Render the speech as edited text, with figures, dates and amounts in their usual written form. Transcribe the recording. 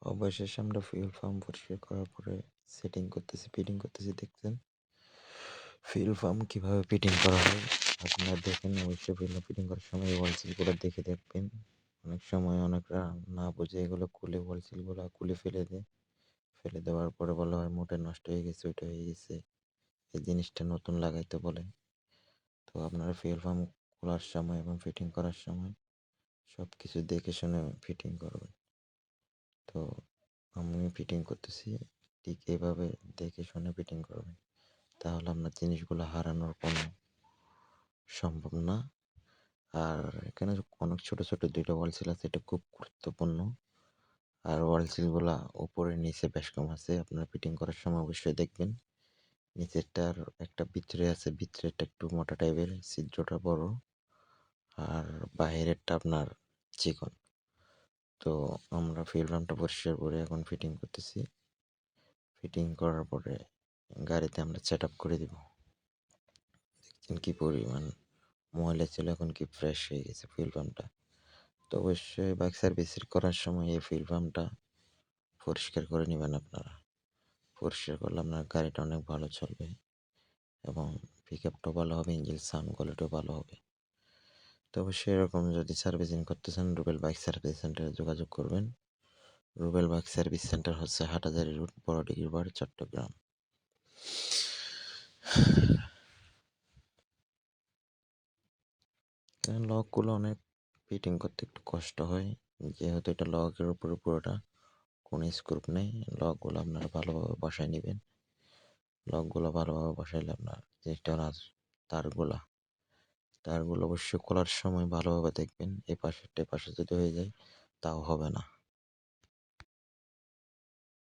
অবশেষে আমরা fuel pump পরিষ্কার করার পরে ফিটিং করতেছি দেখছেন। ফুয়েল পাম্প কিভাবে ফিটিং করা হয় আপনারা দেখেন। অবশ্যই ফিটিং করার সময় ওয়াল সিলগুলো দেখে দেখবেন। অনেক সময় অনেকরা না বুঝে এগুলো খুলে ওয়াল সিলগুলো খুলে ফেলে দেয়। ফেলে দেওয়ার পরে বলা হয় মোটর নষ্ট হয়ে গেছে, ওইটা হয়ে গেছে। এই জিনিসটা নতুন লাগাইতে বলে। তো আপনারা ফুয়েল পাম্প খোলার সময় এবং ফিটিং করার সময় সবকিছু দেখে শুনে ফিটিং করবেন। তো আমি ফিটিং করতেছি, ঠিক এভাবে দেখে শুনে ফিটিং করবেন। তাহলে আপনার জিনিসগুলো হারানোর কোনো সম্ভব না। আর এখানে অনেক ছোট ছোট ২টা ওয়াল সিল আছে, এটা খুব গুরুত্বপূর্ণ। আর ওয়াল সিলগুলা উপরে নিচে বেশ কম আছে, আপনারা ফিটিং করার সময় অবশ্যই দেখবেন। নিচেরটার একটা ভিতরে আছে, ভিতরেরটা একটু মোটা টাইপের, ছিদ্রটা বড়। আর বাহিরেরটা আপনার চিকন। তো আমরা ফুয়েল পাম্পটা পরিষ্কার করে এখন ফিটিং করতেছি। ফিটিং করার পরে গাড়িতে আমরা সেট আপ করে দিব। দেখছেন কি পরিমাণ ময়লা ছিল, এখন কি ফ্রেশ হয়ে গেছে ফুয়েল পাম্পটা। তো অবশ্যই বাইক সার্ভিস করার সময় এই ফুয়েল পাম্পটা পরিষ্কার করে নেবেন আপনারা। পরিষ্কার করলে আপনার গাড়িটা অনেক ভালো চলবে এবং পিক আপটাও ভালো হবে, ইঞ্জিন সাউন্ড কোয়ালিটিও ভালো হবে। তো অবশ্যই এরকম যদি সার্ভিসিং করতে চান রুবেল বাইক সার্ভিস সেন্টারে যোগাযোগ করবেন। রুবেল বাইক সার্ভিস সেন্টার হচ্ছে হাটাজারি রোড, বড়ডিগির বাড়, চট্টগ্রাম। লকগুলো অনেক ফিটিং করতে একটু কষ্ট হয়, যেহেতু এটা লকের উপরে পুরোটা, কোনো স্ক্রুপ নেই। লকগুলো আপনারা ভালোভাবে বসায় নেবেন। লকগুলো ভালোভাবে বসাইলে আপনার যেটা তারগুলা তারগুলো অবশ্যই খোলার সময় ভালোভাবে দেখবেন। এপাশে টেপাশে যদি হয়ে যায় তাও হবে না।